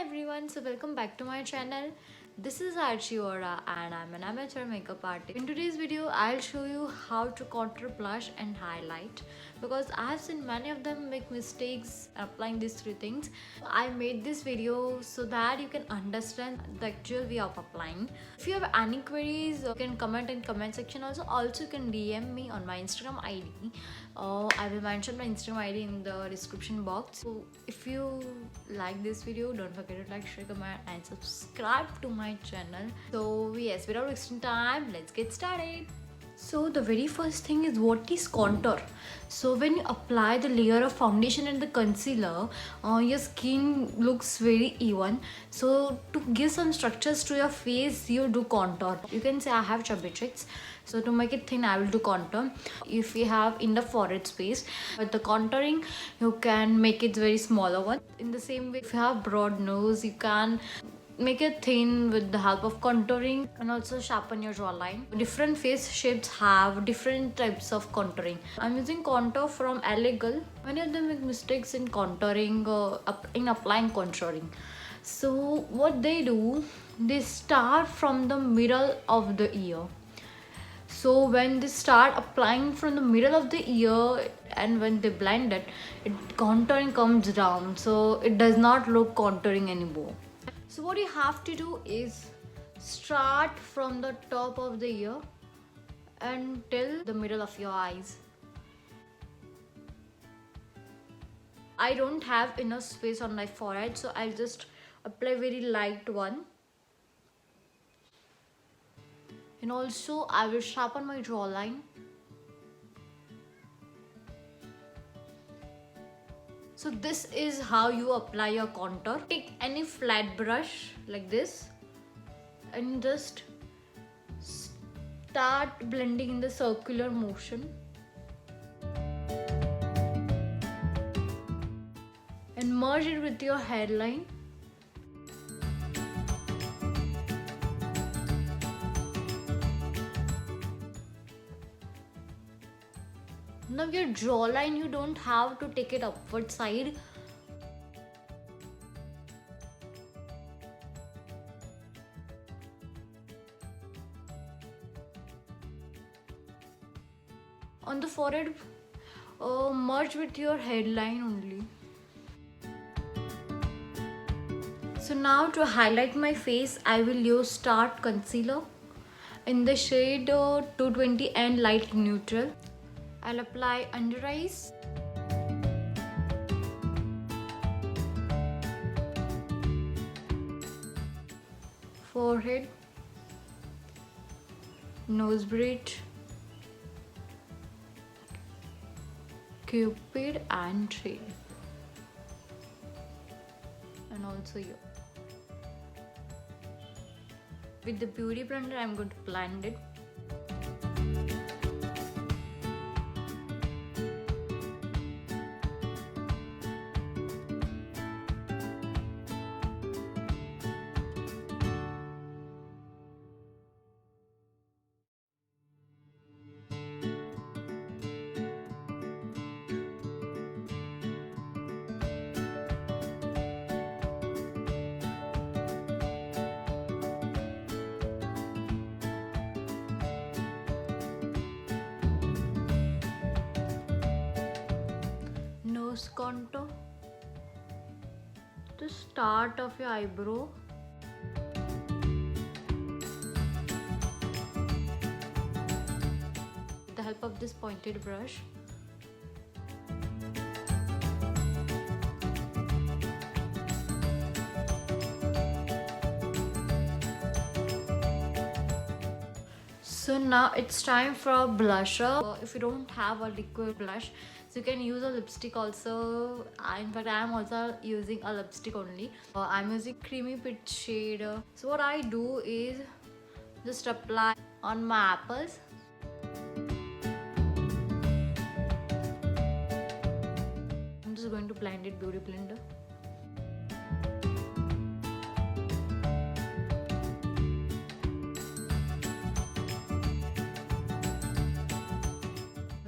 everyone, so welcome back to my channel. This is Archie Ora and I'm an amateur makeup artist. In today's video, I'll show you how to contour, blush and highlight because I have seen many of them make mistakes applying these three things. I made this video so that you can understand the actual way of applying. If you have any queries, you can comment in comment section also you can DM me on my Instagram ID. I will mention my Instagram ID in the description box. So if you like this video, don't forget to like, share, comment and subscribe to my channel. So yes, without wasting time, let's get started. So the very first thing is what is contour. So when you apply the layer of foundation and the concealer, your skin looks very even. So to give some structures to your face, you do contour. You can say I have chubby cheeks. So to make it thin, I will do contour. If you have in the forehead space, with the contouring, you can make it very smaller one. In the same way, if you have broad nose, you can make it thin with the help of contouring and also sharpen your jawline. Different face shapes have different types of contouring. I'm using contour from Elegal. Many of them make mistakes in contouring, in applying contouring. So what they do, they start from the middle of the ear. So when they start applying from the middle of the ear and when they blend it, contouring comes down. So it does not look contouring anymore. So what you have to do is start from the top of the ear until the middle of your eyes. I don't have enough space on my forehead, so I'll just apply very light one. And also I will sharpen my jawline. So this is how you apply your contour. Take any flat brush like this and just start blending in the circular motion. And merge it with your hairline. Now your jawline, you don't have to take it upward side. On the forehead, merge with your hairline only. So now to highlight my face, I will use Tarte Concealer in the shade 220 and light neutral. I'll apply under eyes, forehead, nose bridge, cupid and tail, and also here. With the beauty blender, I'm going to blend it. Nose contour, the start of your eyebrow, with the help of this pointed brush. So now it's time for a blusher. If you don't have a liquid blush, so you can use a lipstick also. In fact, I am also using a lipstick only. I'm using creamy peach shade. So what I do is just apply on my apples. I'm just going to blend it beauty blender.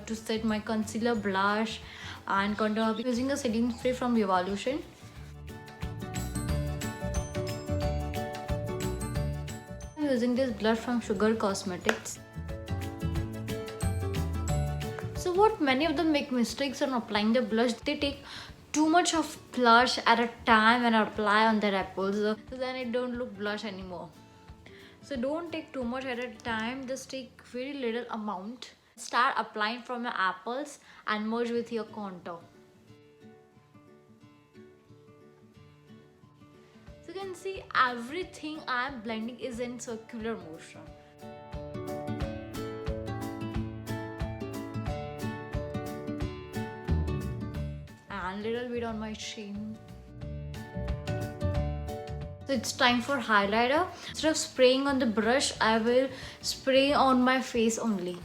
To set my concealer, blush and contour, using a setting spray from Revolution. using this blush from Sugar Cosmetics. So what many of them make mistakes on applying the blush, they take too much of blush at a time and apply on their apples, so then it don't look blush anymore. So don't take too much at a time, just take very little amount. Start applying from your apples and merge with your contour. So you can see everything I am blending is in circular motion. And little bit on my chin. So it's time for highlighter. Instead of spraying on the brush, I will spray on my face only.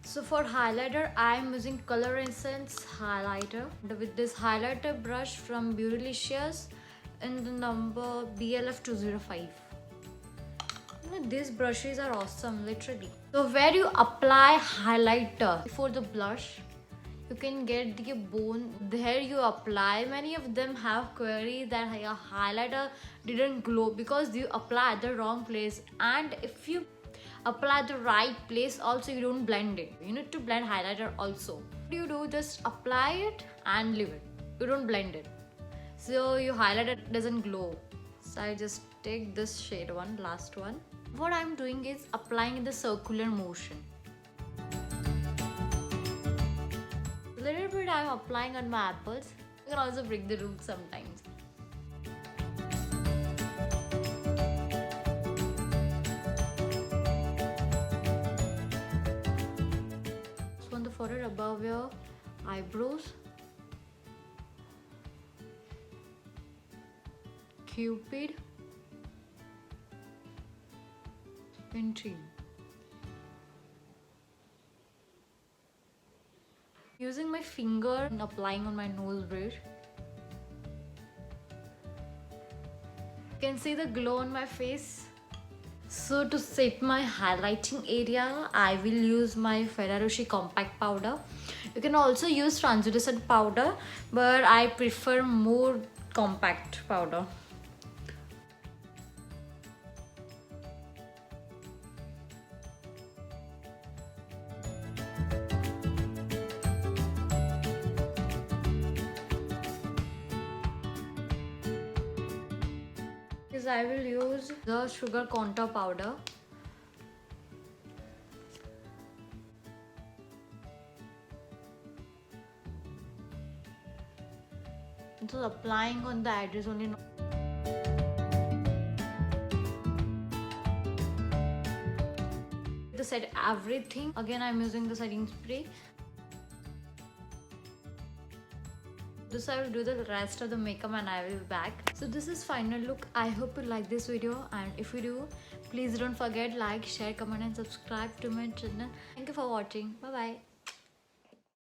So for highlighter, I am using Color Essence highlighter with this highlighter brush from Beautylicious in the number BLF205. These brushes are awesome, literally. So where you apply highlighter before the blush, you can get the bone there you apply. Many of them have query that your highlighter didn't glow because you apply at the wrong place, and if you apply the right place also, you don't blend it. You need to blend highlighter also. What do you do? Just apply it and leave it. You don't blend it, so your highlighter doesn't glow. So I just take this shade one, last one. What I'm doing is applying in the circular motion. Little bit I'm applying on my apples. You can also break the rule sometimes. On the forehead above your eyebrows, Cupid, and chin. Using my finger and applying on my nose bridge. You can see the glow on my face. So to set my highlighting area, I will use my Ferrero Rocher compact powder. You can also use translucent powder, but I prefer more compact powder. I will use the Sugar Contour powder. So applying on the edges only. To set everything, again I'm using the setting spray. This I will do the rest of the makeup and I will be back. So this is final look. I hope you like this video, and if you do, please don't forget like, share, comment and subscribe to my channel. Thank you for watching. Bye bye.